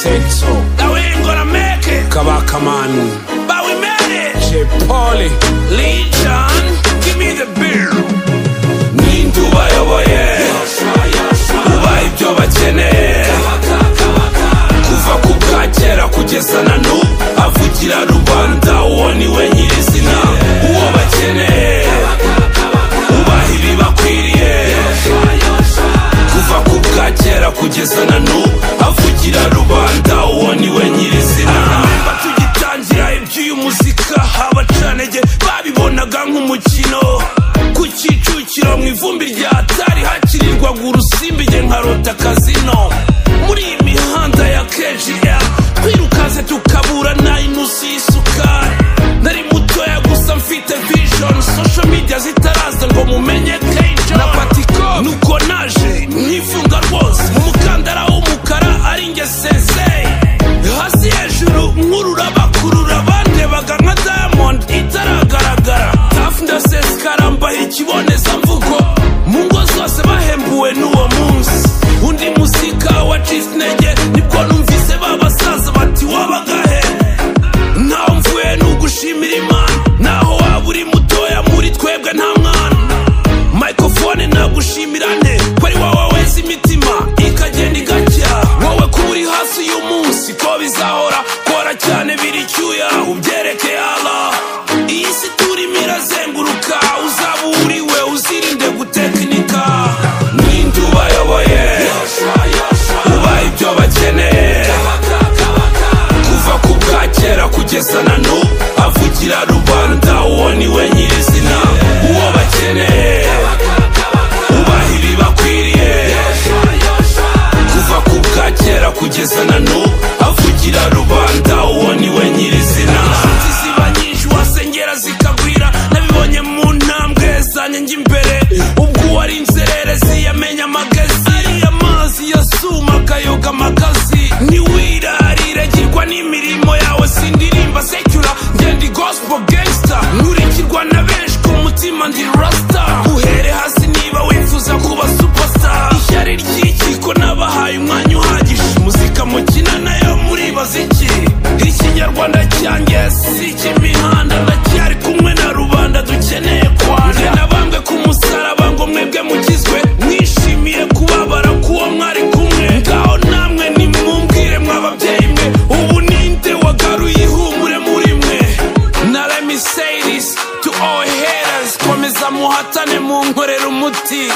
said so. That we ain't gonna make it. Kabaka man, but we made it. J. Pauly, Legion, give me the beer. Nindu bayoboye, ubaye ibyo bakeneye. Kuva ku bwakera kugeza na n'ubu avugira rubanda, uwo ni we nyirizina. Uwo bakeneye ubaha ibibakwiriye. Kuva ku bwakera kugeza na n'ubu avugira rubanda, uwo ni we nyirizina. Tugitangira iby'uyu muzika abacanege babibonaga nk'umukino. Ku Kicukiro mu ivumbi rya Atari hakirirwaga urusimbi nge nkarota kazino. Muri iyi mihanda ya KGL twirukaze tukabura na inusu y'isukari. Nari mutoya gusa mfite vision, social media zitaraza ngo mumenye Kenjo na Patiko. Nuko naje nkifunga rwose mu mukandara w'umukara ari nge sensei. Hasi hejuru nkurura bakurura bandebaga nka Diamond itaragaragara. Tafu ndasesekara mbaha ikibonezamvugo mu ngo zose bahembuwe n'uwo munsi. Undi musika wacitse intege nibwo numvise babasaza bati wabagahe. Ntaho mvuye n'ugushimira Imana, naho waba uri mutoya muri twebwe nta mwana. Microphone nagushimira nte ko ari wowe wese imitima ikagenda igacya. Wowe kuba uri hasi uyu munsi ko bizahora, kora cyane biri icyuya ubyereke Allah. Iyi si turimo irazenguruka, uzaba uriwe uzirinde gutekinika. Ninde ubayoboye ubaye ibyo bakeneye. Kuva ku bwakera kugeza na n'ubu avugira rubanda, uwo ni we nyirizina. Uwo bakeneye ubaha ibibakwiriye. Kuva ku bwakera kugeza na n'ubu avugira rubanda, uwo ni we nyirizina. Inshuti ziba nyinshi wasengera zikagwira, nabibonye mu ntambwe zanjye njya imbere. Ubwo uwari inzererezi yamenya amagezi, ariya mazi yasuma akayoga amagazi. Ntiwirarire girwa n'imirimo yawe, sindirimba secular ngendi gospel gangster. Nkurikirwa na benshi ku mutima ndi rasta. Uhere hasi niba wifuza kuba superstar. Ishyari ry'iki ko nabahaye umwanya uhagije, muzika mukina nayo muribaza iki? Ikinyarwanda cyanjye si icy'imihanda, ndacyari kumwe na rubanda dukeneye kwana. Nabambwe ku musaraba ngo mwebwe mugizwe, mwishimiye kubabara k'uwo mwari kumwe. Ngaho namwe nimumbwire mw'ababyeyi mwe, ubu ninde wagaruye ihumure muri mwe? Now let me say this to all haters, komeza muhatane munkorera umuti.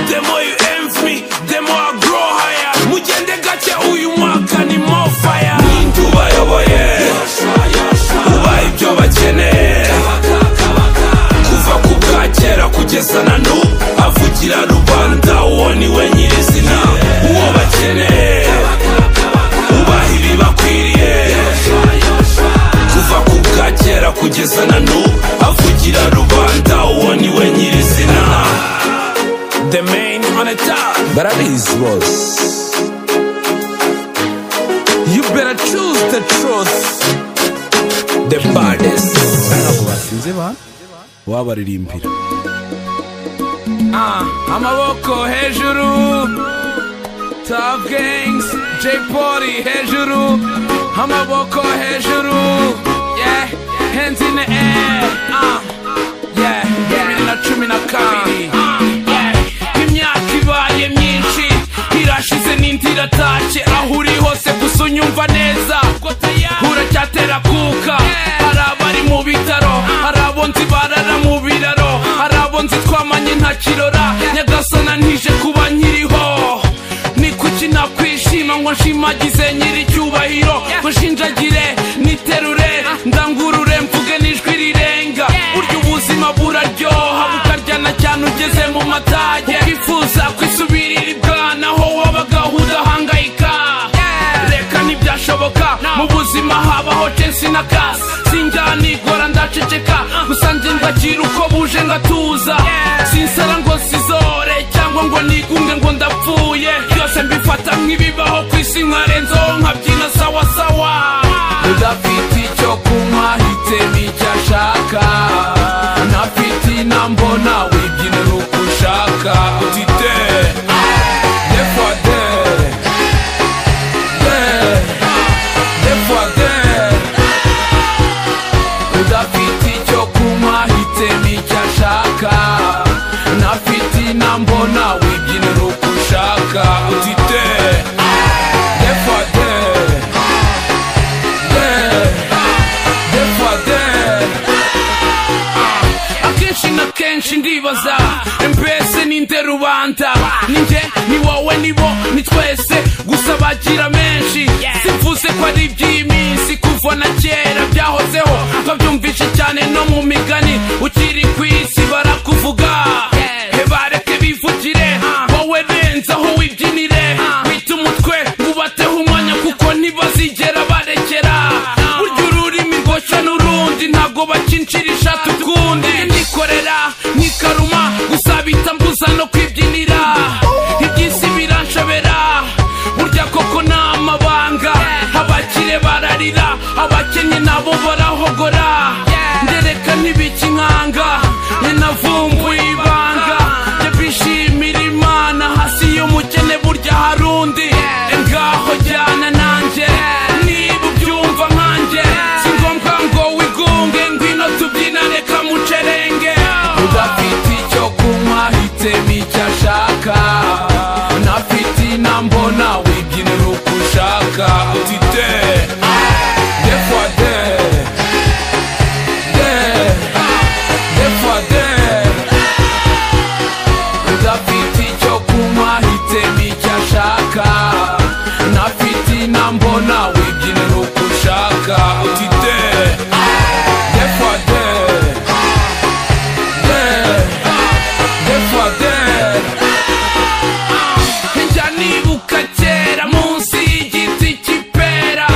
The more you envy me, the more I grow higher. Mugende gake uyu mwaka ni more fire. Ninde ubayoboye ubaye ibyo bakeneye. Kuva ku bwakera kugeza na n'ubu avugira rubanda, uwo ni we nyirizina. Uwo bakeneye ubaha ibibakwiriye. Kuva ku bwakera kugeza na n'ubu avugira rubanda, uwo ni we nyirizina. The main on the top, but at least was. You better choose the truth, the baddest. Wabaririmbira amaboko hejuru, Top Gangs, J. Pauly hejuru, amaboko hejuru, yeah, hands in the air, yeah, 2012. Imyaka ibaye myinshi irashize n'indira tache, aho uri hose gusa unyumva neza, uracyatera kuka. Hari abari mu bitaro, hari abo nzi barara mu biraro, hari abo nzi twamanye nta kirora. Nyagasana ntije kuba nkiriho, ni kuki nakwishima ngo nshimagize nyiri icyubahiro, ngo nshinjagire niterure ndangurure mvuge n'ijwi rirenga. Burya ubuzima buraryoha bukaryana cyane ugeze mu matage, ukifuza kwisubirira ibwana aho wabaga udahangayika. Reka ntibyashoboka mu buzima, habaho tensi na kasi. Sinjyana igora ndaceceka, gusa njye ndagira uko buje ngatuza. Sinsara ngo sizore cyangwa ngo nigunge ngo ndapfuye, byose mbifata nk'ibibaho ku isi nkarenzaho nkabyina sawa sawa. Udafite icyo kunywa hitemo icyo ashaka, ntafite inambo nawe ibyine n'uko ushaka. Utite defade ukibaza mbese ninde rubanda ninjye ni wowe ni bo ni twese gusa bagira menshi simvuze ko ari iby'iminsi kuva na kera byahozeho twabyumvishe cyane no mu migani ukiri ku isi barakuvuga bareke bivugire wowe benzaho wibyinire wita umutwe ngubateho umwanya kuko ntibazigera barekera burya ururimi rwoshya n'urundi ntabwo bacincisha tukundi nikorera nikaruma gusa bitambuza no kwibyinira iby'isi biranshobera burya koko ni amabanga abakire bararira abakennye nabo barahogora ndereka ntibikinkanga navumbuye ibanga bishimira Imana hasi y'umukene burya harundi ngaho jyana nanjye niba ubyumva nkanjye si ngombwa ngo wigunge ngwino tubyinane kamucerenge udafite icyo kunywa hitemo icyo ashaka nafite inambona wibyinira uko ushaka utite nafite inambona wibyinira uko ushaka utite njya nibuka kera munsi y'igiti cy'ipera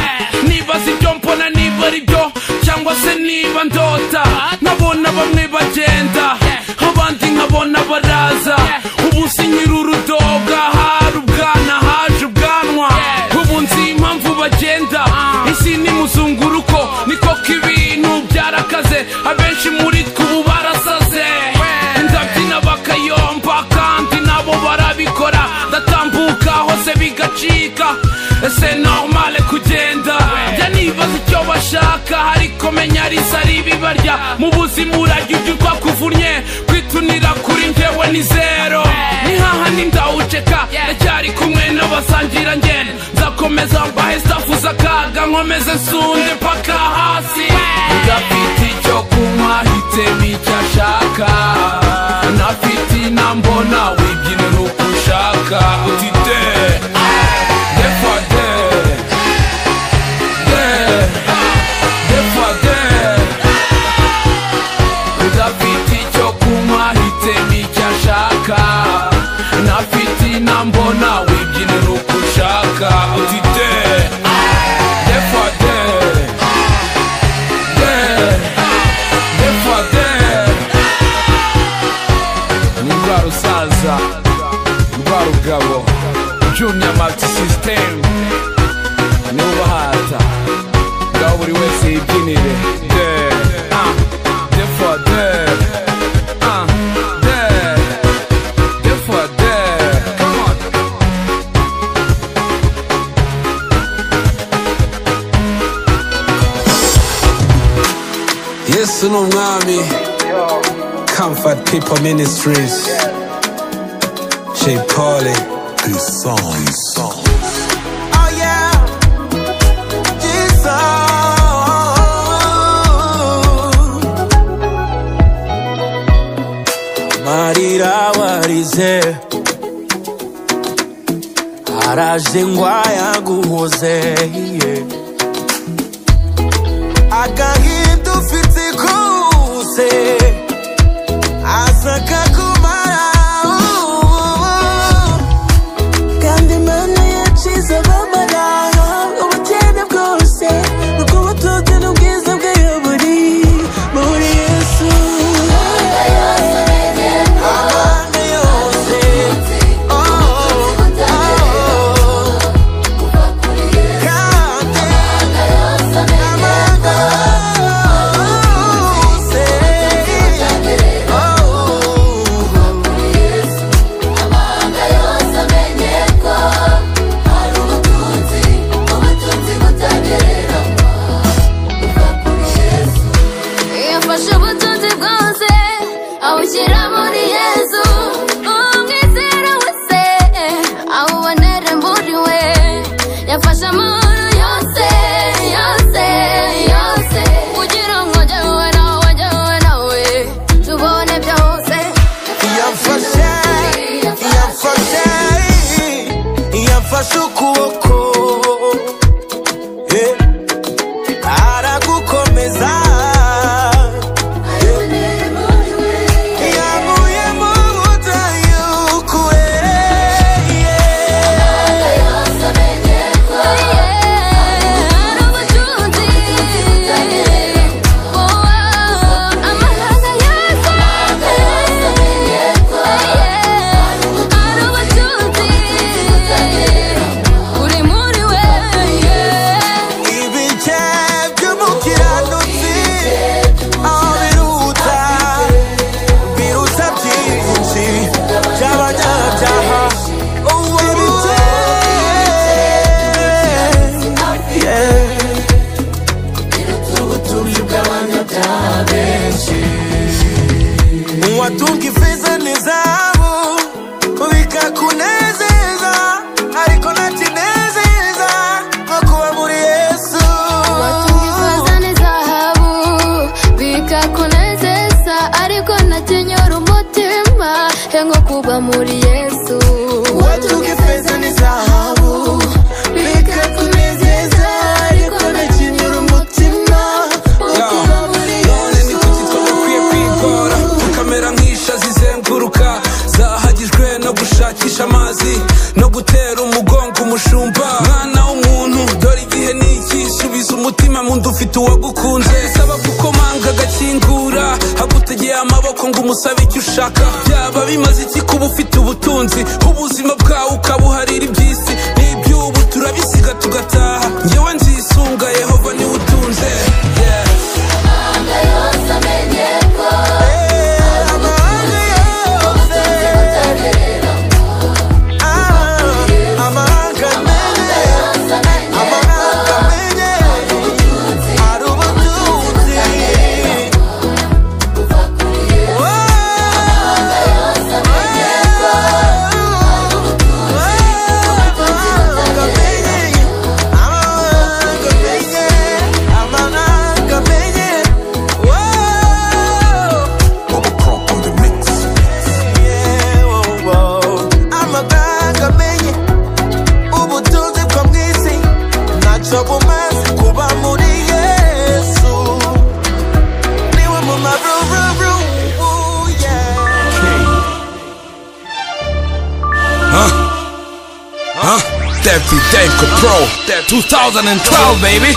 nibaza ibyo mbona niba ari byo cyangwa se niba ndota nkabona bamwe bagenda abandi nkabona baraza ubu sinyira urudoga hari ubwana haje ubwanwa ubu nzi impamvu bagenda isi ni muzunguruko niko k'ibintu byarakaze abenshi muri twe ubu barasaze ndabyina bakayomba kandi nabo barabikora ndatambuka hose bigacika ese normale kugenda njya nibaza icyo bashaka ariko menya risa ari ibibarya mu buzima urajya ujya urwa kuvunye kwitunira kuri njyewe ni zero ni hahandi ndawuceka ndacyari kumwe n'abasangira ngendo nzakomeza mbahe stafu z'akaga nkomeze nsunde paka hasi udafite icyo kunywa hitemo icyo ashaka nafite inambona wibyinira uko ushaka utite udafite icyo kunywa hitemo icyo ashaka nafite inambona wibyinira uko ushaka utite ni rwa rusaza rwa rugabo Junior Multi System ni ubahata ngaho buri wese yibyinire Yesu n'umwami Comfort People Ministries Jay Polly This song is song. Oh yeah Jesus Marira warize araje ngwaya guhoze agahinda ufite kose asaka kumara kandi Imana yacize abamaraga ubukene bwose nuko batuze n'ubwiza bwayo buri muri Yesu amanga yose neza watunga ifeza n'izahabu bikakunezeza ariko ntakinezeza nko kuba muri Yesu watunga ifeza n'izahabu bikakunezeza ariko ntakinyura umutima nko kuba muri Yesu watunga ifeza n'izahabu bikakunezeza ariko ntakinyura umutima nko kuba muri Yesu zizenguruka zahagijwe no gushakisha amazi no gutera umugongo umushumba mwana w'umuntu dore igihe niki subiza umutima mu nda ufite uwagukunze saba gukomanga agakingura hagutegeye amaboko ngo umusabe icyo ushaka byaba bimaze iki kuba ufite ubutunzi ubuzima bwawe ukabuharira iby'isi n'iby'ubu turabisiga tugataha njyewe nzisunga Yehova niwe utunze Everyday Pro 2012 baby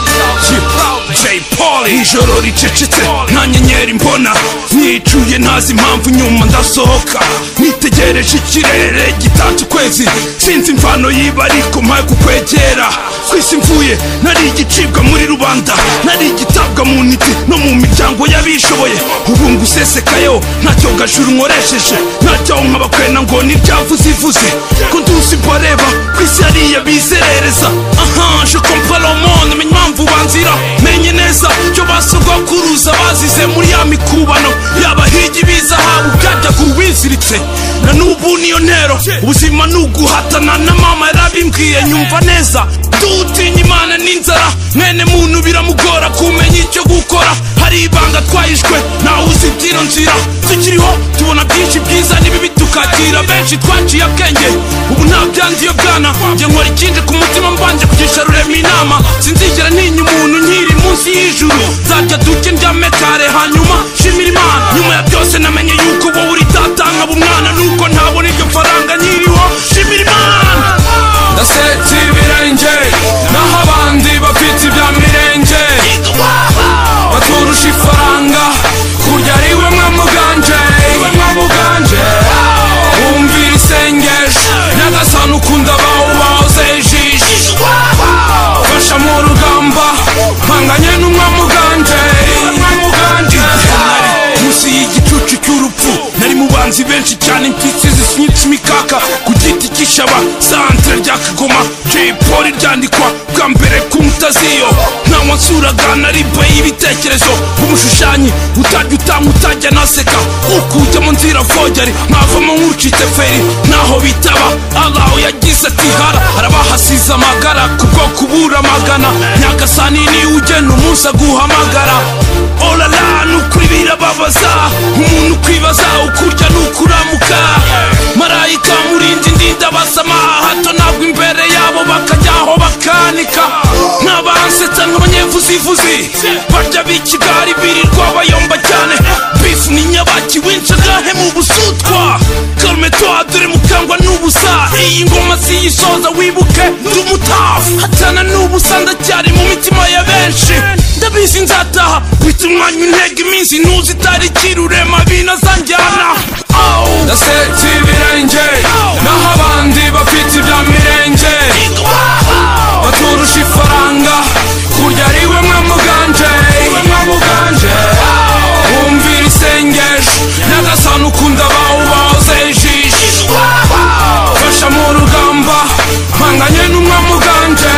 J Polly ijoro ricecetse nta nyenyeri mbona nicuye ntazi impamvu nyuma ndasohoka nitegereje ikirere gitatse ukwezi sinzi imvano yiba ariko mpaye kukwegera kwisi mvuye nari igicibwa muri rubanda nari igitabwa mu ntiti no mu miryango y'abishoboye ubu ngusesekayo ntacyo gajuru nkoresheje ntacyo nkabakwena ngo niryavuze ivuze ko nduzi mbareba kwisi hariya bizerereza je comprends le monde menye impamvu banzira menye neza cyo basogokuruza bazize muri ya mikubano y'abahigi b'izahabu byajyaga uwiziritse na n'ubu niyo ntero ubuzima nuguhatana na mama yarabimbwiye nyumva neza dutinya Imana n'inzara mwene muntu biramugora kumenya icyo gukora hari ibanga twahishwe nawe uzi ibyino nzira tukiriho tubona byinshi byiza n'ibibi tukakira benshi twaciye akenge ubu nta byandiyo bwana njye nkora ikindi ku mutima mbanje kugisha rurema inama sinzigera ntinya umuntu nkiri munsi y'ijuru nzajya duke ndyame kare hanyuma shimira Imana nyuma ya byose namenye yuko wowe uri data nkaba umwana nuko ntabona iryo faranga nkiriho shimira Imana ndasetse ibirenge naho abandi bafite ibya mirenge baturusha ifaranga kurya ari we mwamuganje wumvira isengesho nyagasani ukunda bawubahoze ijisho fasha mu rugamba mpanganye n'umwamuganje munsi y'igicucu cy'urupfu nari mu banzi benshi cyane impyisi zisinyitse imikaka ku giti cy'ishaba santere rya Kagoma J Polly ryandikwa bwa mbere ku nkuta z'iyo ntawe nsuraga na riba y'ibitekerezo umushushanyi utajya utanga utajya naseka uko ujya mu nzira vogeri nkavamo nk'ucitse feri naho bitaba Allah yagize ati harabahasize amagara kubwo kubura amagana nyagasani ni ugena umunsi aguhamagara olala nukuri birababaza umuntu kwibaza ukurya nukuramuka marayika murindi ndinda basama hato ntabwo imbere yabo bakajyaho bakanika n'abansetsa nk'abanyevuza abavuzivuzi barya b'ikigali birirwa bayomba cyane. Beef ni nyabaki winshagahe mu busutwa. Calme toi dore mukangwa n'ubusa. Iyi ngoma siyisoza wibuke ndumutafu. Hatana n'ubusa ndacyari mu mitima ya benshi. Ndabizi nzataha wita umwanya untega iminsi ntuzitari kirurema binazanjyana. Ndaseta ibirenge naho abandi bafite ibya mirenge. Baturusha ifaranga kurya ari we mwamuganje. Wumvira isengesho nyagasani ukunda bawubahoze ijisho. Fasha mu rugamba mpanganye n'umwamuganje.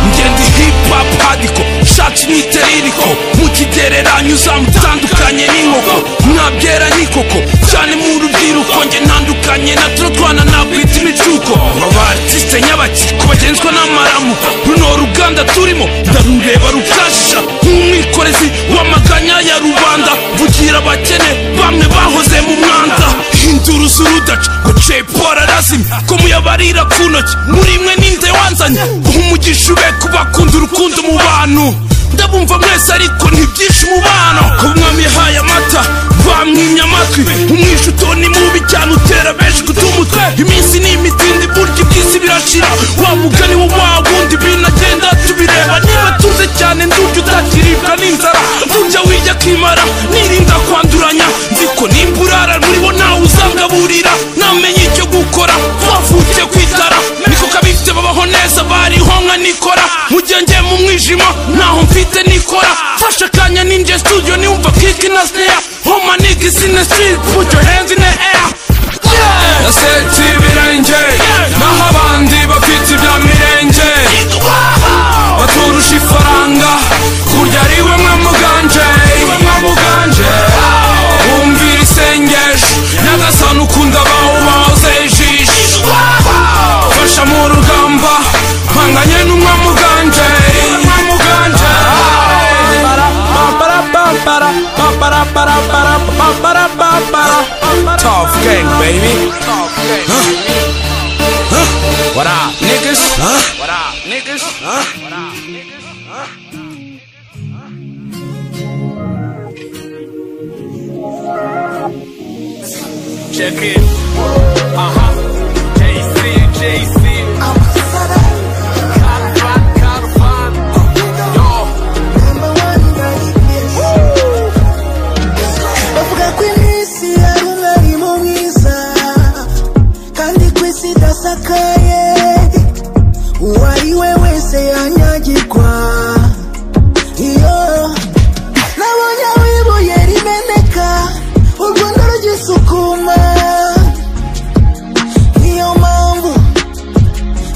Ngende hip hop hadiko shati nitereriko mu kigereranyo uzamutandukanye n'inkoko. Mwabyera n'ikoko cyane mu rubyiruko nge ntandukanye na turotwana nabwita imicuko. Abartiste nyabaki kubagenzwa n'amaramu. Runo ruganda turimo ndarureba rukasha nk'umwikorezi w'amaganya ya rubanda. Vugira abakene bamwe bahoze mu mwanda. Induru z'urudaca ngo cepora razimye ko muyabarira ku ntoki. Muri mwe ninde wanzanye umugisha ube kubakunda urukundo mu bantu. Ndabumva mwese ariko ntibyishe umubano. Umwami yahaye amata bamwimye amatwi. Umwishuto ni mubi cyane utera benshi kutumutwe. Iminsi ni imitindi burya iby'isi birashira. Wa mugani wo wa wundi binagenda tubireba. Niba tuze cyane ndurya utakiribwa n'inzara. Burya wirya akimara nirinda kwanduranya. Nziko nimba urara muri bo nawe uzangaburira. Namenye icyo gukora wavukiye kwitara. Niko kabifite babaho neza bariho nka nikora. Mugenge mu mwijima naho mfite nikora. Fasha akanya ninje studio niwumva kick na snare. All my niggas in the street put your hands in the air. Ndaseta ibirenge naho abandi bafite ibya mirenge. Baturusha ifaranga kurya ari we mwamuganje. Wumvira isengesho nyagasani ukunda bawubahoze ijisho. Fasha mu rugamba mpanganye n'umwamuganje. Tough gang, baby. What up, niggas? What up, niggas? What up, niggas? Check it. JC. Uwariwe wese yanyagirwa. Iyo nabonye wibuye rimeneka urwanda rugisukuma. Niyo mpamvu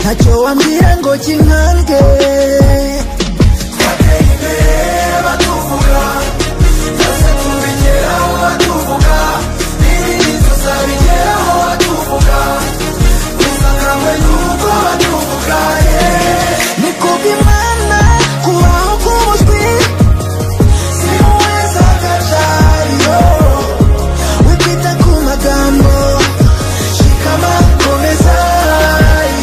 ntacyo wambwira ngo kinkange. Twateye imbere batuvuga byose tubigeraho batuvuga. N'ibindi tuzabigeraho batuvuga. Tuzakangwe n'uko batuvuga. Nikubimana kubaho k'umutwe simuweza agacariyo. Wipita ku magambo shikama komeza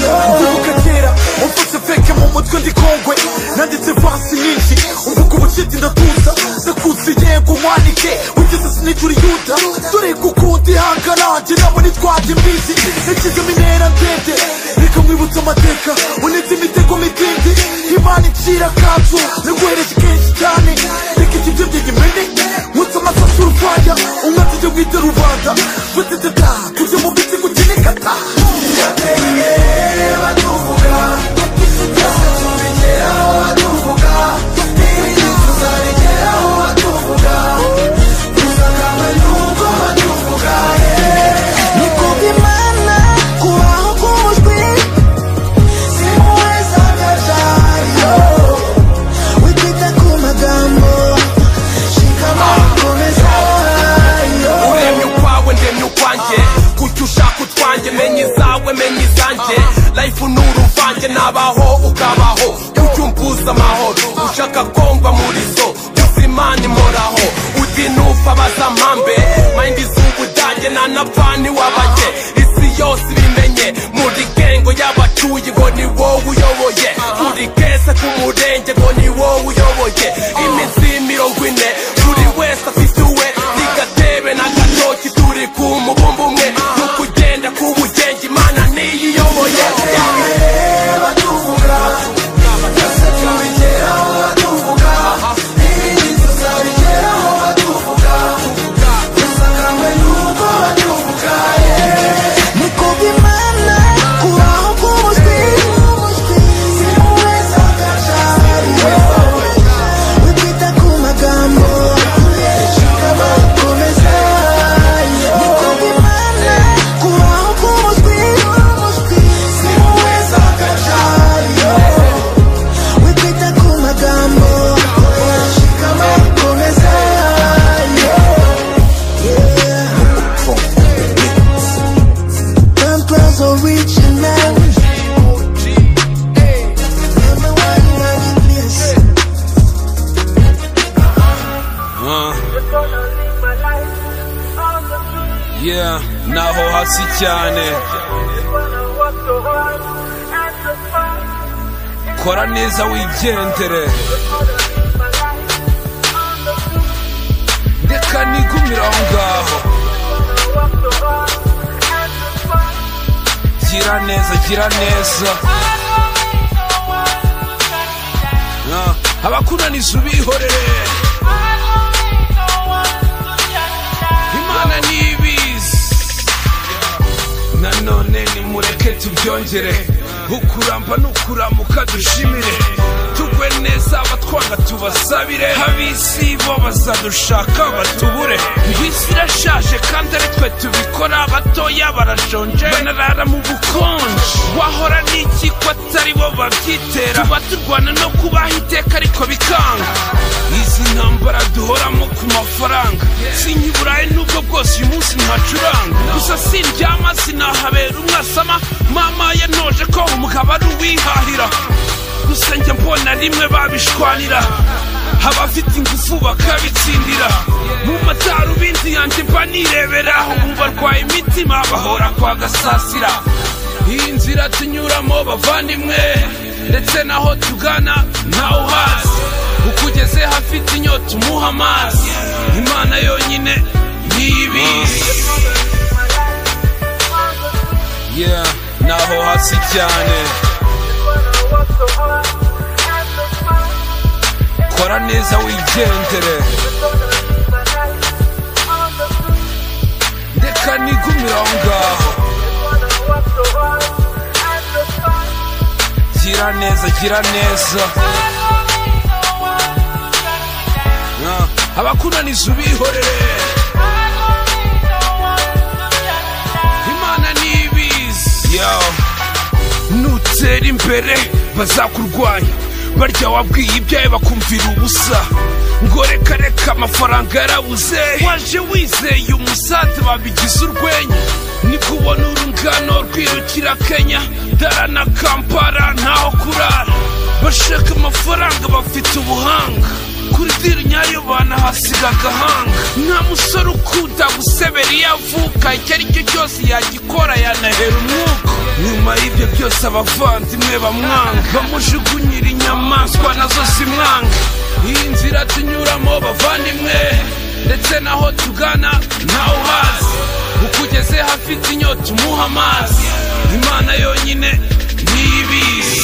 yo. Ndibuka kera umfutse feke mu mutwe ndi kongwe. Nanditse vansi nyinshi umvuga ubushiti ndatuza. Ndakutse yego mwanike wigeze sinijura yuda. Dore kukundi hangaranje nabo nitwaje imbizi. Nakizemo intera ndende reka mwibutse amateka. Unetse imitego mitindi Imana icira akazu naguhereje kenshi cyane. Reka ikibyo by'igimene nkutse amasasu urwanya. Umwanzi jya wita rubanda batiteta kurya mu biti gukinikata. Twateye imbere batuvuga byose tubigeraho batuvuga. N'ibindi tuzabigeraho batuvuga. Tuzakangwe n'uko batuvuga. Nikubimana kubaho k'umutwe simuweza agacariyo. Wipita ku magambo shikama komeza yo. Uremye ukwawe ndemye ukwanjye. Kucyo ushaka utwanjye menya izawe menya izanjye. Life ni uruvange nabaho ukabaho. Kucyo umbuza amahoro ushaka komva muri zo. Gusa Imana imoraho uti nupfa bazampambe. Mind z'ubudage nanapfani wabajye. Isi yose ibimenye muri gengo y'abacuyi ngo ni wowe uyoboye buri kese ku murenge ngo ni wowe uyoboye iminsi 40 buri wese afite uwe n'agatebe n'agatoki turi ku mubumbe umwe n'ukugenda ku bugenge Imana niyiyoboye batuvuga byose tubigeraho batuvuga ibindi tuzabigeraho batuvuga gusa kamwe nuko batuvuga niko bimana kubaho k'umutwe simuweza agacariyo witwita ku magambo shikama komeza niko bimana kubaho k'umutwe simuweza agacariyo witwita ku magambo shikama komeza Pampers original. Number one in the place. Yeah, naho hasi cyane kora neza wigendere reka nigumira aho ngaho gira neza abakunaniza ubihorere Imana nibizi nanone nimureke tubyongere ukuramba n'ukuramuka dushimire tugwe neza abatwanga tubasabire ab'isi bo bazadushaka batubure isi irashaje kandi ari twe tubikora abatoya barashonje banarara mu bukonje wahora n'iki ko atari bo babyitera tuba turwana no kubaho iteka ariko bikanga izi ntambara duhoramo ku mafaranga sinyiburaye nubwo bwose uyu munsi ntacuranga gusa sindyama sinahabera umwasama mama yanoje ko umugabo ari uwihahira gusa njya mbona rimwe babishwanira abafite ingufu bakabitsindira mu madarubindi yanjye mba nireberaho ubu barwaye imitima bahora kwa gasasira iyi nzira tunyuramo bavandimwe ndetse naho tugana ntawe uhazi ukugeze hafite inyota umuha amazi Imana yonyine niyibizi yeah naho hasi cyane kora neza wigendere reka nigumira aho ngaho gira neza abakunaniza ubihorere Imana nibizi nutera imbere bazakurwanya barya wabwiye ibyawe bakumvira ubusa ngo reka amafaranga yarabuze waje wizeye umusate babigize urwenya ni kubona urungano rwirukira Kenya Dara na Kampala ntaho kurara bashaka amafaranga bafite ubuhanga kuri diri nyayo banahasiga agahanga nta musore ukunda gusebera iyo avuka icyo ari cyo cyose yagikora yanahera umwuka nyuma y'ibyo byose abavandimwe bamwanga bamujugunyira inyamaswa nazo zimwanga iyi nzira tunyuramo bavandimwe ndetse naho tugana ntawe uhazi ukugeze hafite inyota umuha amazi Imana yonyine niyibizi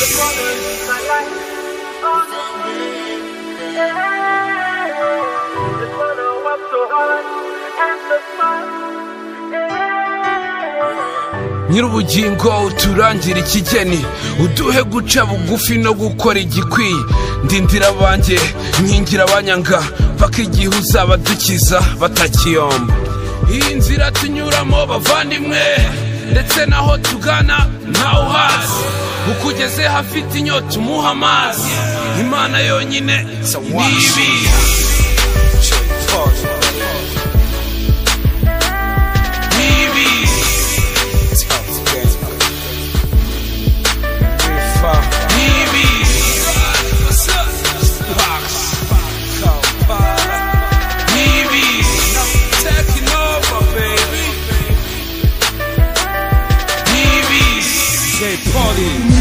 Nyir'ubugingo uturangira ikigeni uduhe guca bugufi no gukora igikwiye ndindira abanjye nkingira abanyanga paka igihe uzabadukiza batakiyomba iyi nzira tunyuramo bavandimwe ndetse naho tugana ntawe uhazi ukugeze hafite inyota umuha amazi Imana yonyine niyibizi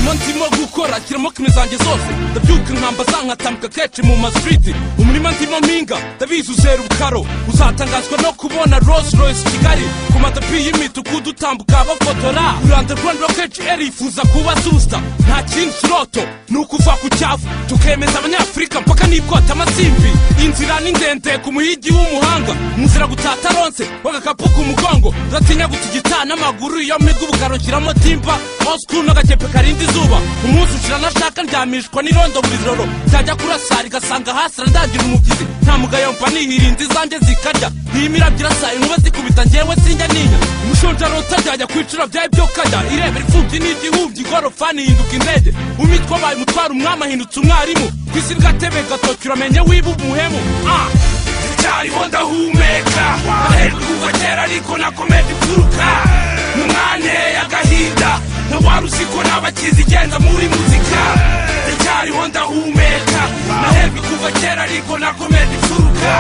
umurimo ndimo gukora kiramo kimwe zanjye zose ndabyuka nkamba zankatambuka kenshi mu ma street umurimo ndimo mpinga ndabizi uzera ubukaro uzatangazwa no kubona Rolls Royce Kigali ku matapi y'imitukudu utambuka bafotora uranda Rwanda kenshi erifuza kuba susta nta kindi kiroto nukuva ku cyavu tukemeza abanyafrika mpaka nibwota amasimbi inzira ni ndende ku muhigi w'umuhanga muzira gutata ronse wagakapu ku mugongo ndatinya gutigita n'amaguru yo migu bugarukiramo timba osku n'agakepe karindi zuba umunsi ushira nashaka ndyamishwa n'irondo buri joro cyajya kurasari gasanga hasi randagira umubyizi nta mugayo mva nihirinzi zanje zikarya ntimirabgira sayi nkuba zikubita njyewe sinjya ninya umushonja rota ryajya kwicura byaye byo kajya irebera imfubyi n'igihubyi igorofani hinduka indege umitwa baye mutwara umwami ahindutse umwarimu kwisi gatebe gatoki uramenye wiba umuhemu cyariho ndahumeka aherwe kuva kera ariko nakomeje kuruka n'umwane y'agahinda ntawari uziko n'abakizigenza muri muzika cyariho ndahumeka aherwe kuva kera ariko nakomeje kuruka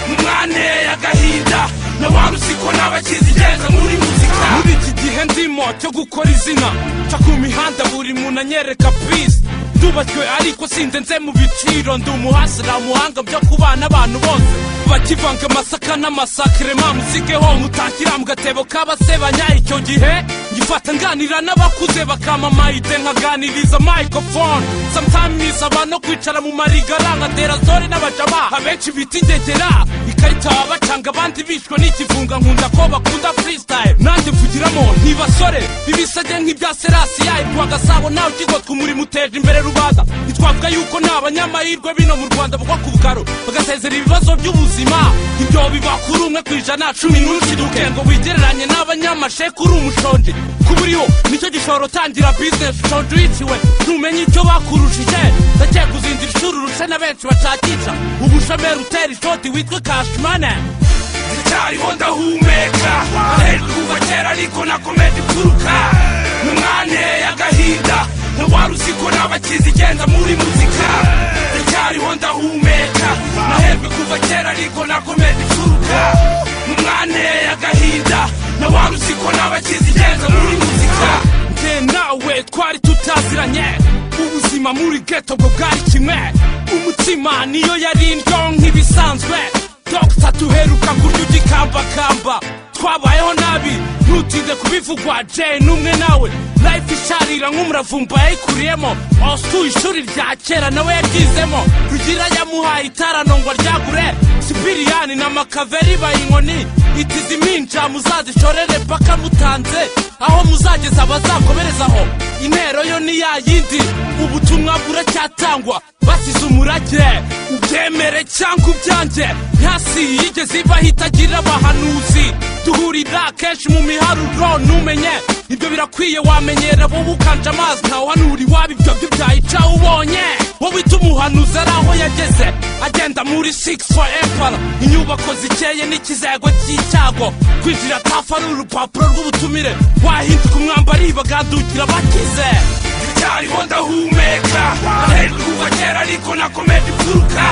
n'umwane y'agahinda ntawari uziko n'abakizigenza muri muzika muri iki gihe ndimo cyo gukora izina ca ku mihanda buri muntu anyereka peace ndubatswe ariko sindenze mu biciro ndi umuhasira umuhanga byo kubana abantu bose bakivanga amasaka n'amasakire mamusigeho mutakira mu gatebo k'abasebanya icyo gihe ngifata nganira n'abakuze bakamamaide nkaganiriza microphone sometimes abantu kwicara mu marigara nkatera zori n'abajama abenshi bita ingegera ikarita bacanga abandi bishwe n'ikivunga nkunda ko bakunda freestyle nanjye mvugiramo ntibasore bibisage nk'ibya Serasiya irwa Gasabo nawe ukigotwa umurimo uteje imbere rubanda nitwavuga yuko n'abanyamahirwe bino mu Rwanda bakwa ku bugaro bagasezera ibibazo by'ubuzima ibyo biba kuri umwe kwijana 10 n'ukiduke ngo wigereranye n'abanyamasheku uri umushonje kuburiho nicyo gishoro tangira business shonje wiciwe ntumenye icyo bakurushije ndakeka kuzindira ishuri urushe na benshi bacakisha ubushomeri utera ishoti witwe cash money cyariho ndahumeka aherwe kuva kera ariko nakomeje kuruka n'umwane y'agahinda ntawari uziko n'abakizigenza muri muzika cyariho ndahumeka aherwe kuva kera ariko nakomeje kuruka n'umwane y'agahinda ntawari uziko n'abakizigenza muri muzika njye nawe twari tutaziranye ubuzima muri ghetto bwo bwari kimwe umutima niyo yari indyo nk'ibisanzwe Dr. tuheruka kurya ugikambakamba twabayeho nabi ntutinde kubivugwa Jay n'umwe nawe life isharira nk'umuravumba yayikuriyemo ostu ishuri rya kera nawe yabyizemo rugira yamuhaye itaranongwa ryagure Sibiriyani na Makaveri bayinkoni itizi minja muzazishorere paka mutanze aho muzageza abazakomerezaho intero yo ni yayindi ubutumwa buracyatangwa basize umurage ubyemere cyangwa ubyanjye ntasi yigeze ibahitagira abahanuzi duhurira kenshi mu miharuro numenye ibyo birakwiye wamenyera wowe ukanje amazi ntawuhanura iwabo ibyo byo byayica ubonye wowe itumuhanuza ari aho yageze agenda muri 6 for Empire inyubako zikeye n'ikizego cy'icyago kwinjira tafa ari urupapuro rw'ubutumire wahinduka umwambari bagandukira bakize cyariho ndahumeka aherwe kuva kera ariko nakomeje kuruka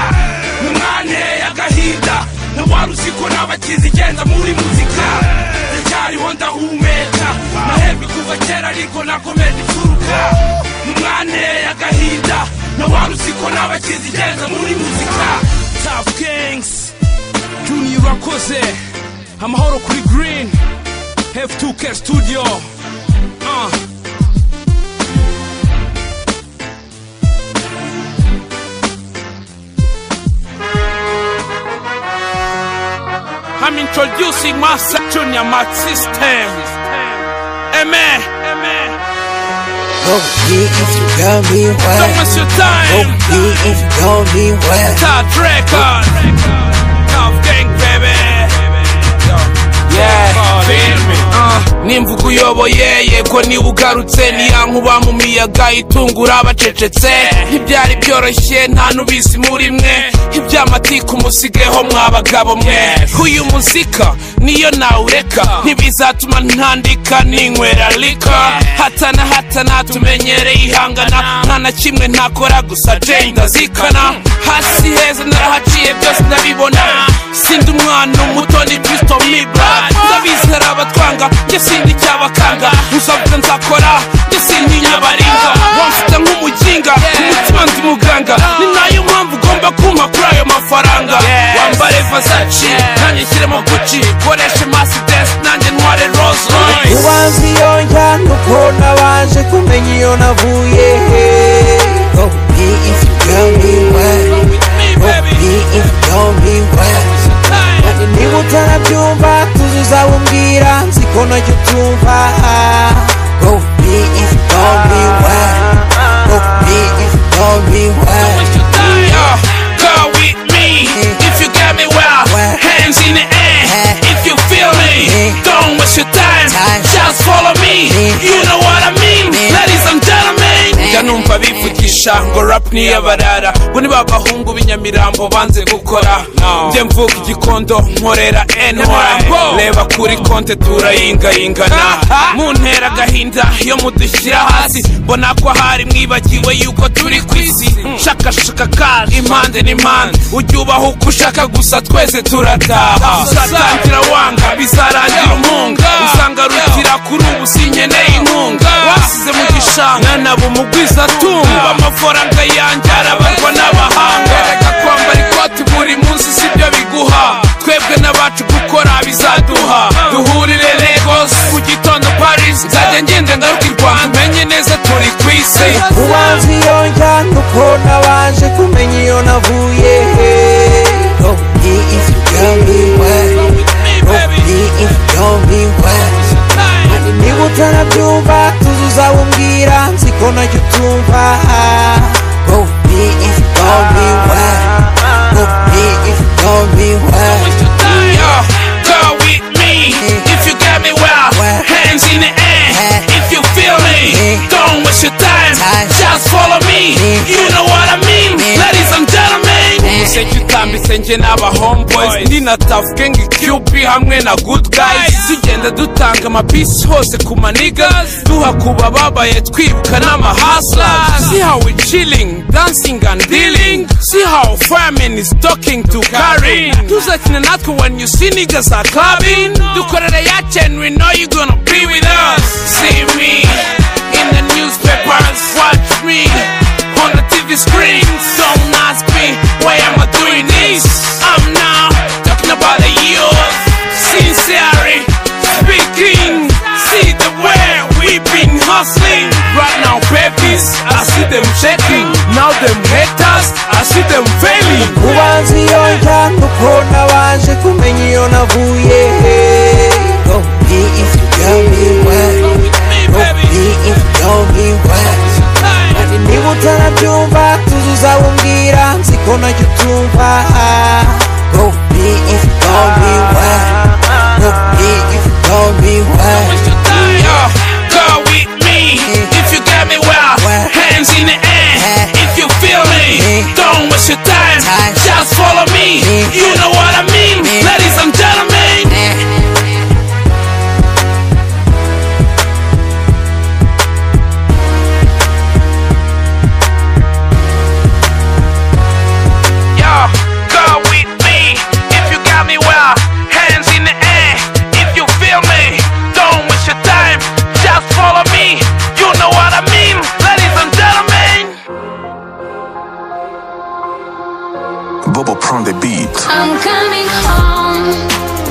n'umwane y'agahinda ntawari uziko n'abakizigenza muri muzika cyariho ndahumeka aherwe kuva kera ariko nakomeje kuruka n'umwane y'agahinda ntawari uziko n'abakizigenza muri muzika Tough Gangs Junior wakoze amahoro kuri Green F2K Studio I'm introducing Master Junior Math System. Amen. Don't be if you got me wet. Don't waste your time. Don't be if you got me wet. Top record. Tough Gang, baby. Yeah, feel me. Nimvuga uyoboye yego niba ugarutse niyankuba mu miyaga itungura abacecetse ntibyari byoroshye nta nubizi muri mwe iby'amatiku musigeho mwabagabo mwe uyu muzika niyo nawureka ntibizatuma ntandika ninywera lika hatana tumenyereye ihangana nta na kimwe ntakora gusa Jay ndazikana hasi heza narahaciye byose ndabibona sindi umwana umuto ni Kristo mibra ndabizera abatwanga njye sindi cyabakanga uzavuga nzakora njye sindi nyabaringa amafaranga ni nayo mpamvu ugomba kumpa kuri ayo mafaranga wambare Versace nanjye nshyiremo Gucci koreshe Mercedes nanjye ntware Rolls Royce ubanza iyo njya nuko nabanje kumenya iyo navuye go be if you tell me where go be if you tell me where niba utarabyumva tuzuza umbwira nziko nacyo utumva go be if you tell me where go be if you tell me where go with me if you got me well hands in the air if you feel me don't waste your time just follow me you know what I mean ladies and gentlemen janumva bivugisha ngo rap ni yabarara ngo niba bahungu b'inyamirambo banze gukora nde mvuga igikondo nkorera NY leba kuri konte turayingayingana muntera agahinda yo mudushyira hasi mbona ko hari mwibagiwe yuko turi kwisi shaka kandi impande n'impande ubyubaho uko ushaka gusa twese turataha uzatangira wanga bizarangira umunga usanga rutira kuri ubu sinkeneye inkunga wasize mu gishanga nabo umugwiza tumba amafaranga yanjye arabarwa n'abahanga reka kwambara ikoti buri munsi sibyo biguha twebwe n'abacu gukora bizaduha duhurire Lagos ku gitondo Paris nzajya ngende ngaruka i Rwanda umenye neza turi ku isi ubanza iyo njya nuko nabanje kumenya iyo navuye go be if you tell me where go be if you tell me where niba utarabyumva tuzuza umbwira nziko nacyo utumva go be if you tell me where go be if you tell me where go with me if you got me well hands in the air if you feel me don't waste your time just follow me you know what I mean ladies and gentlemen umuseke utambitse nge n'aba homeboys ndi na Tough Gang QP hamwe na Good Guys tugenda dutanga amapisi hose ku manigas duha kuba babaye twibuka n'amahustlers see how we chilling dancing and dealing see how fireman is talking to Karin tuzakina natwe when you see niggas are clubbing dukorera ya chain we know you gonna be with us see me in the newspapers watch me on the TV screens don't ask me why am I doing this I'm now talking about the youth sincerely speaking see the way we've been hustling right now babies I see them checking now them haters I see them failing ubanza iyo njya nuko nabanje kumenya iyo navuye go be if you tell me where go be if you tell me where niba utarabyumva tuzuza umbwira nziko nacyo utumva go be if you tell me where go be if you tell me where go with me if you got me well hands in the air if you feel me don't waste your time just follow me you know what I mean ladies and gentlemen go with me if you got me well hands in the air if you feel me don't waste your time just follow me you know what I mean ladies and gentlemen Bobo prend the beat. I'm coming home.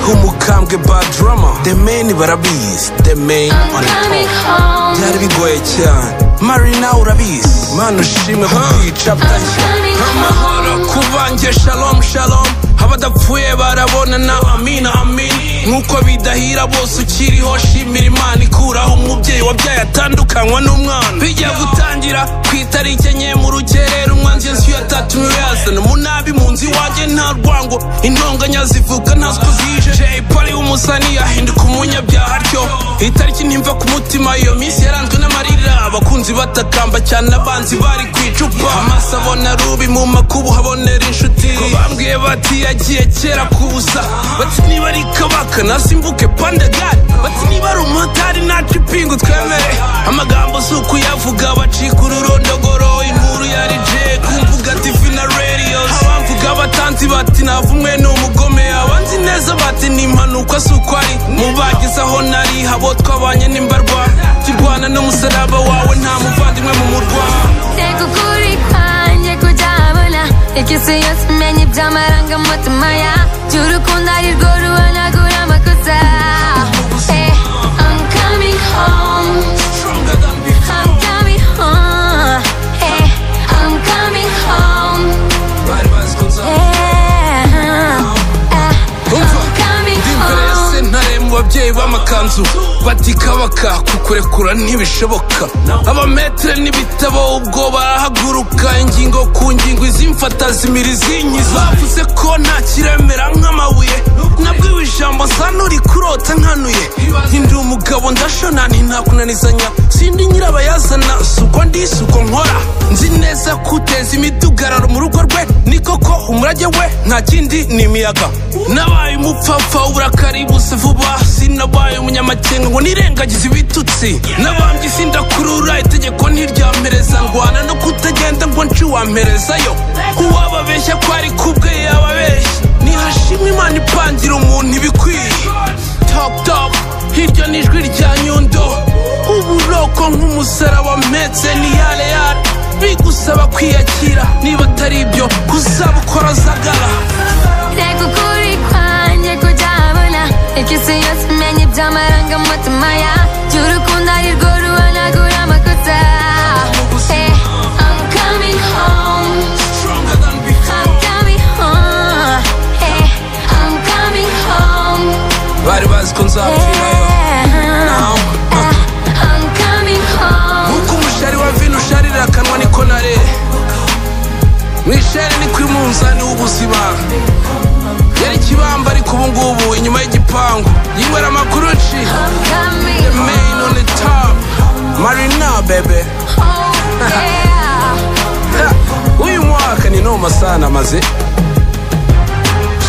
umukambwe bad drama the main barabizi the main on the top byari bigoye cyane Marina urabizi mana ushimwe kukwica butashya amahoro kuvange shalom shalom abadapfuye barabonana amina amin nkuko bidahira bose ukiriho shimira Imana ikuraho umubyeyi wabyaye atandukanywa n'umwana bijya gutangira ku itariki enye mu rugerero umwanzi nsi yatatumwe yazana umunabi mu nzi wanjye nta rwango intonganya zivuga ntaziko zije Jay Polly umusani yahinduka umunyabyaha atyo itariki ntimva ku mutima iyo minsi yaranzwe n'amarira abakunzi batakamba cyane abanzi bari ku icupa amaso abona rubi mu makubu habonera inshuti ko bambwiye bati yagiye kera kubusa bati niba ari kabaka nasimbuke pandagari bati niba ari umutari naca ipingu twemere amagambo si ukuyavuga bacika ururondogoro inkuru yari je kumvuga TV na radios abamvuga batanzi bati navumwe n'umugome abanzi neza bati ni impanuka si uko ari mubagize aho nari habo twabanye n'imbarwa kirwana n'umusaraba wawe nta muvandimwe mu murwa Teka ukuri kwanjye kujya ikisi yose umenye iby'amarangamutima ya by'urukundo ari rwo ruhanagura amakosa. I'm coming home, I'm coming home, I'm coming home, ababyeyi b'amakanzu batikabaka kukurekura ntibishoboka. Abametre n'ibitabo ubwo barahaguruka ingingo ku ngingo izimfata zimira izinyiza. Bavuze ko nta kiremera nk'amabuye, nabwiwe ijambo zano uri kurota nkanuye. Ndi umugabo ndashona ntakunanizanya, sindi nyirabayazana suko ndi suko nkora. Nzi neza kuteza imidugararo mu rugo rwe, ni koko umurage we nta kindi ni imiyaga. Nabaye umupfapfa uburakari busa vuba, sinabaye umunyamakenga ngo nirengagize ibitutsi. Nabambye sindakurura itegeko ntiryampereza, ndwana no kutagenda ngo nci wamperezayo. Uwababeshya ko ari kubwe yababeshya, nihashimwe Imana ipangira umuntu ibikwiye. Talk talk hirya n'ijwi rya Nyundo, uburoko nk'umusaraba mpetse ni yale yale. Bigusaba kwiyakira, niba atari ibyo kuzabukora zagara. Reka ukuri kwanjye kutabona, ikisi yose umenye iby'amarangamutima ya by'urukundo ari rwo ruhanagura amakosa. I'm coming home, I'm coming home, I'm coming home. Bari bazi ko nzapfirayo. I'm coming home. Uko umushari wa vino usharira akanwa niko nare, mwishari ni kuri munzani w'ubuzima. Yari kibamba ariko ubungubu inyuma y'igipangu yinywera amakuru nci. The main on the top, Marina baby. Uyu mwaka ni noma sana maze.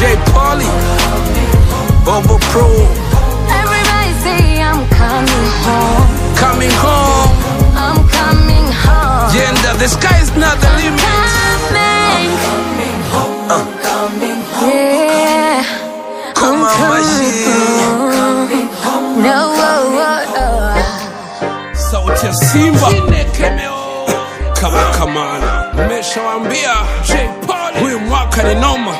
J Polly, Bobo Pro. Everybody say I'm coming home, Coming home. I'm coming home. Yeah, the sky is not the limit. Yeah, Come on, my shit. no, Sauti ya Simba Kabakamana nimeshawambia J Polly, huyu mwaka ni noma.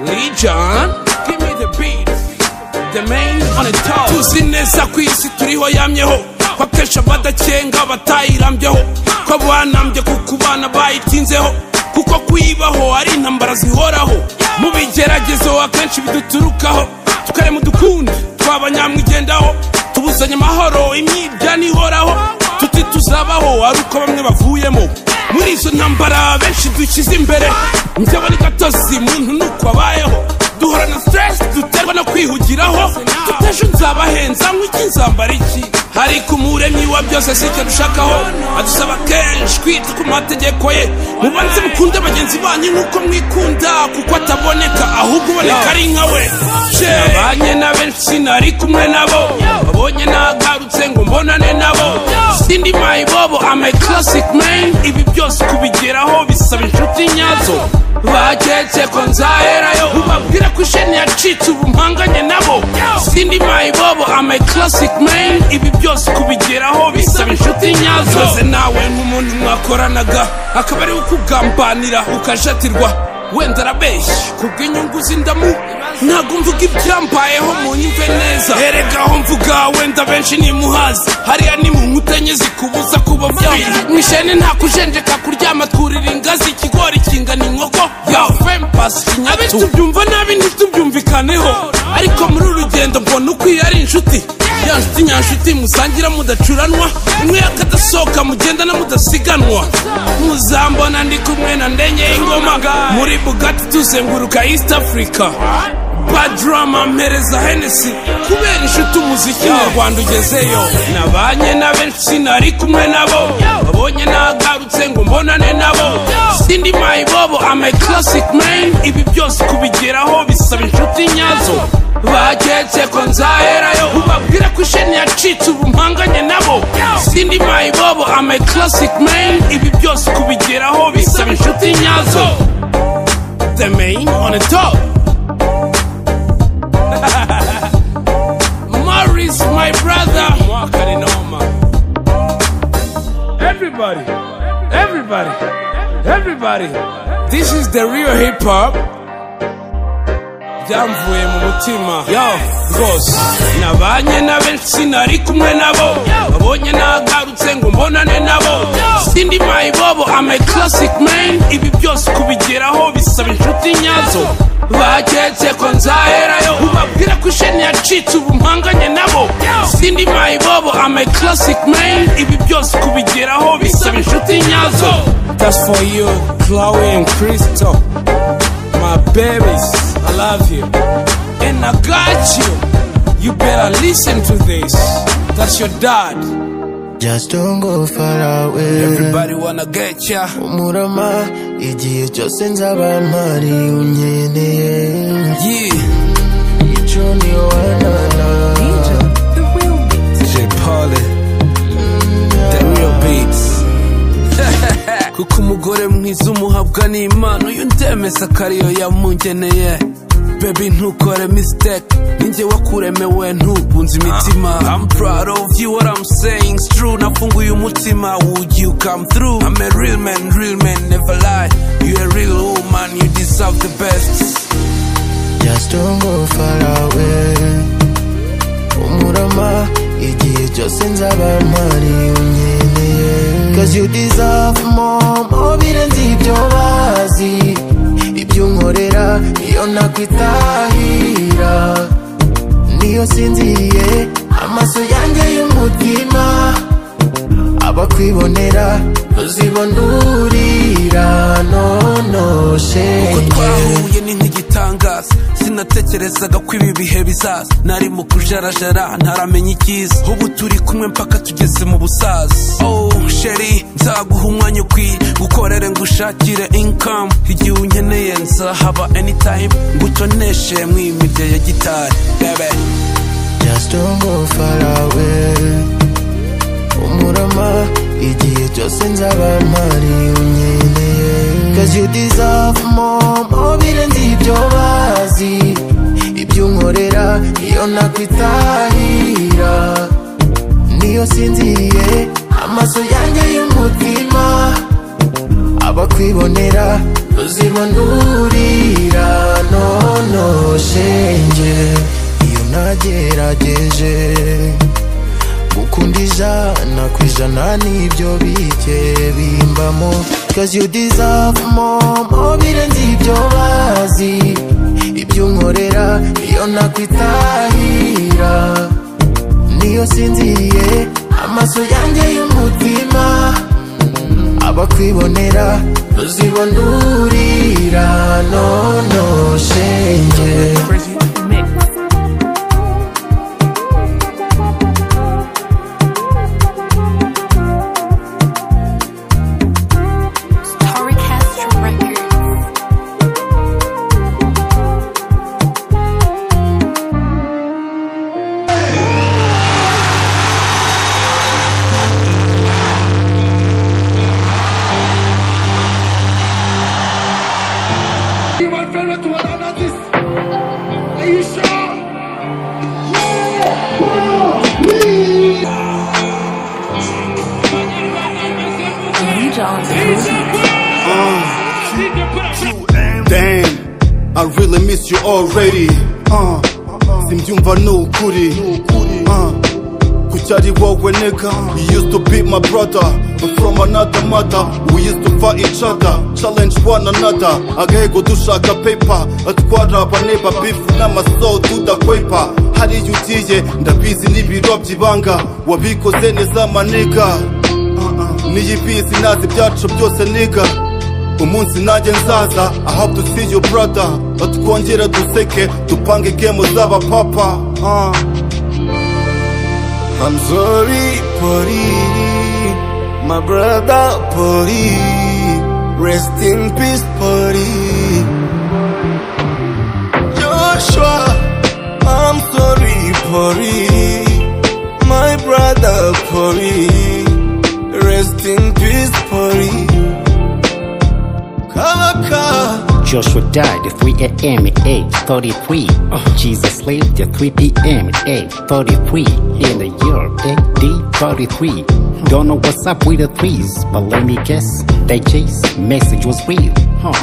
Legion, give me the beat, the main on the top. Tuzi neza ku isi turiho yamyeho, bakesha badakenga batayirambyeho, ko banambye kukubana bayitinzeho, kuko kuyibaho ari intambara zihoraho. Mu bigeragezo akenshi biduturukaho, tukarema udukundi twabanyamwigendaho, tubuzanye amahoro imyirya nihoraho, tuti tuzabaho ari uko bamwe bavuyemo. Muri izo ntambara benshi dushyize imbere, njyewe ni gatozi muntu nuko abayeho. Duhorana stress duterwa no kwihugiraho, tutejo nzabahenza nk'iki nzambara iki. Ariko umuremyi wa byose sicyo dushakaho, adusaba kenshi kwita ku mategeko ye. Mubanze mukunde bagenzi banyu nk'uko mwikunda, kuko ataboneka ahubwo uboneka ari nkawe. Nabanye na benshi sinari kumwe nabo, babonye nagarutse ngo mbonane nabo. Sindi mayibobo, I'm a classic man. Ibi byose kubigeraho bisaba inshuti nyazo, baketse ko nzaherayo. Ubabwira ko isheni yacitse ubu mpanganye nabo. Sindi mayibobo, I'm a classic man. Ibi byose kubigeraho bisaba inshuti nyazo. Maze nawe nk'umuntu mwakoranaga akaba ari ukugambanira ukajatirwa, wenda arabeshya kubw'inyungu z'indamu. Ntago mvuga ibyambayeho mu nyumve neza, erega aho mvuga wenda benshi nimuhazi. Hariya ni mu nkutenye zikubuza kuba byawe. Mwishene nta kujenjeka kuryama twurira ingazi, ikigori kingana inkoko ya fempasi kinyatu. Abenshi tubyumva nabi ntitubyumvikaneho, ariko muri uru rugendo mbona ukwiye ari inshuti. Ya nshuti nyanshuti musangira mudacuranwa, umwe akadasohoka mugendana mudasiganwa. Muzambona ndi kumwe na ndenye ingoma, muri Bugatti tuzenguruka East Africa. Bad drama mpereza Hennessy, kubera inshuti umuziki nyarwanda ugezeyo. Nabanye na benshi sinari kumwe nabo, babonye nagarutse ngo mbonane nabo. Sindi mayibobo, I'm a classic man. Ibi byose kubigeraho bisaba inshuti nyazo, baketse ko nzaherayo. Ubabwira ko isheni yacitse ubu mpanganye nabo. Sindi mayibobo, I'm a classic man. Ibi byose kubigeraho bisaba inshuti nyazo. The main on the top. Morris, my brother. Everybody, everybody, everybody. This is the real hip hop. Byamvuye mu mutima yo rwose nabanye na benshi nari kumwe nabo babonye nagarutse ngo mbonane nabo sindi mayibobo I'm a classic man ibi byose kubigeraho bisaba inshuti nyazo baketse ko nzaherayo ubabwira ko isheni yacitse ubu mpanganye nabo sindi mayibobo I'm a classic man ibi byose kubigeraho bisaba inshuti nyazo. That's for you Chloe and Crystal, my babies. I love you, and I got you. You better listen to this. That's your dad. Just don't go far away. Everybody wanna get ya. Umurama, igihe cyose nzaba mpari unyeneye. Yeah. Ico ni wanana. DJ Pauly, the real beats. Kuko umugore mwiza umuhabwa n'Imana uyu ndemeza kariyo yamungeneye. Baby ntukore mistake ninjye wakuremewe ntubunze imitima. I'm proud of you, what I'm saying is true. Nafunguye umutima, would you come through? I'm a real man, never lie. You a real woman, you deserve the best. Just don't go far away. Umurama, igihe cyose nzaba mpari unyeneye. Cause you deserve more birenze ibyo bazi. Ibyo unkorera iyo nakwitahira niyo sinziye amaso yanjye y'umutima abakwibonera uzibondurira no shenge. Uko twahuye ni nk'igitangaza sinatekerezaga ko ibi bihe bizaza. Nari mu kujarajara ntaramenya icyiza ubu turi kumwe mpaka tugeze mu busaza. Oh sheri nzaguha umwanya ukwiye gukorere ngushakire income igihe unkeneye nzahaba anytime ngutoneshe mw'imirya ya gitari baby. Just don't go far away. Umurama igihe cyose nzaba mpari unyeneye. Cause you deserve more birenze ibyo bazi. Ibyo unkorera iyo nakwitahira niyo sinziye amaso yanjye y'umutima abakwibonera uzibondurira no shenge. Iyo nagerageje gukunda ijana ku ijana n'ibyo bike bimbamo. Cause you deserve more birenze ibyo bazi. Ibyo unkorera iyo nakwitahira niyo sinziye amaso yanjye y'umutima abakwibonera uzibondurira no shenge. Damn, I really miss you already. Simbyumva nukuri. Kucyari wowe nigga. You used to be my brother, but from another mother. We used to fight each other, challenge one another. Agahego dushaka paper, atwara abaneba beef n'amaso tudakwepa. Hari yugiye ndabizi n'ibiro by'ibanga. Wabikoze neza maniga. Niyibizi nazi byacu byose niga. Umunsi nanjye nzaza I hope to see you brother. Twongera duseke dupange game z'aba papa. I'm sorry Pori, my brother Pori. Rest in peace Pori. Joshua, I'm sorry Pori, my brother Pori. Rest in peace Pori. Joshua died at 3 a.m. at 8:33. Jesus lived at 3 p.m. at 8:33 in the year AD 33. Don't know what's up with the threes, but let me guess, that Jay's message was real.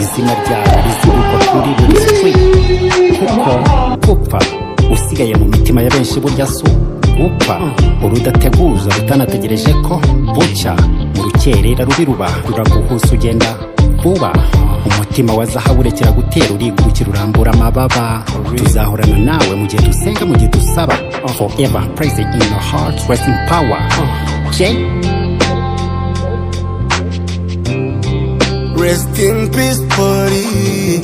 izina ryawe rizibukwa kuri buri street, kuko gupfa usigaye mu mitima ya benshi burya su gupfa urudateguza rutanategereje ko bucya mu rukerera rubi ruba ruraguhusa ugenda vuba umutima wa zahabu urekera gutera urigurukira urambura amababa tuzahorana nawe mu gihe dusenga mu gihe dusaba forever praise in your heart rest in power Rest in peace buddy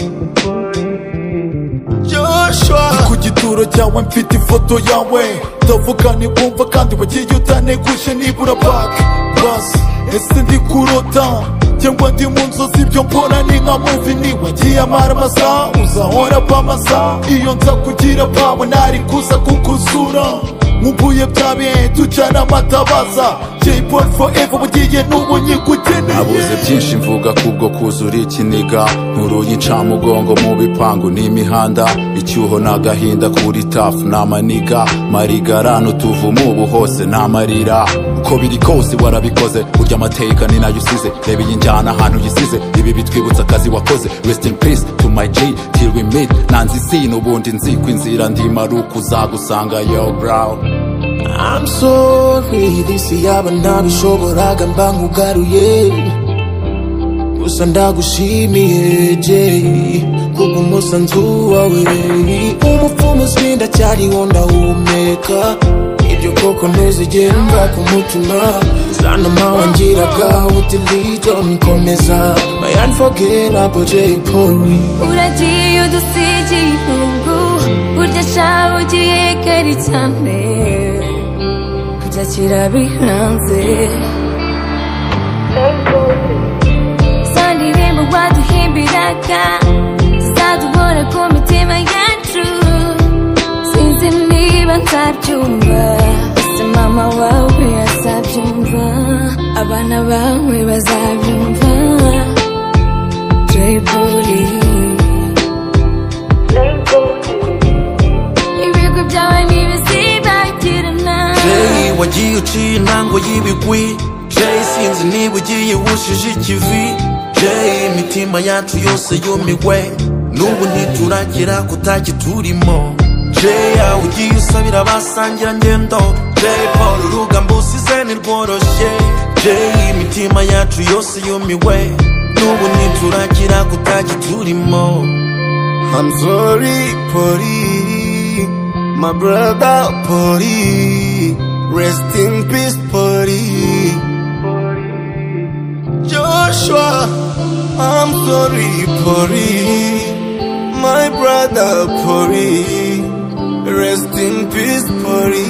Joshua ku gituro cyawe mfite ifoto yawe ndavuga ntiwumva kandi wagiye utaneguje nibura back basi ese ndi kurota cyangwa ndi mu nzozi ibyo mbona ni nka movie niwagiye amara amasaha uzahora bamasaha iyo nza kugira pawe nari kuza kukuzura nkumbuye bya bihe tujyana amatabaza J-Boy forever bugiye n'ubu nyikugeneye nabuze byinshi mvuga kubwo kuzura ikiniga nturuye incamugongo mu bipangu n'imihanda icyuho n'agahinda kuri tafu n'amaniga marigarano tuvumu ubu hose n'amarira uko biri kose warabikoze burya amateka ni nayo usize reba iyi njyana ahantu yisize ibi bitwibutsa akazi wakoze rest in peace to my G till we meet nanzi isi n'ubundi nzi ko inzira ndimaruka uzagusanga yo bro I'm sorry this yaba ntabishoboraga mba nkugaruye gusa ndagushimiye Jay kubw'umusanzu wawe umupfumu sinda cyariho ndahumeka ibyo koko ntizigenda ku mutima zanama wangiraga utilijo nkomeza my unforgettable J-Polly uragiye udusigiye ifungu burya shawe ugiye kari cyane kujya kirabihanze sandirembo waduhimbiraga zizadubora ku mitima yacu sinzi niba nzabyumva ese mama wawe azabyumva abana bawe bazabyumva J-Polly ibigwi byawe ntibizibagirana Jay wagiye uciye intango y'ibigwi Jay sinzi niba ugiye wushije ikivi Jay imitima yacu yose yumiwe n'ubu ntituragira kutaki turimo Jay ugiye usabira abasangira ngendo J-Polly urugamba usize ntirworoshye Jay imitima yacu yose yumiwe n'ubu ntituragira kutaki turimo I'm sorry Polly my brother Polly rest in peace Polly Joshua I'm sorry Polly my brother Polly rest in peace Polly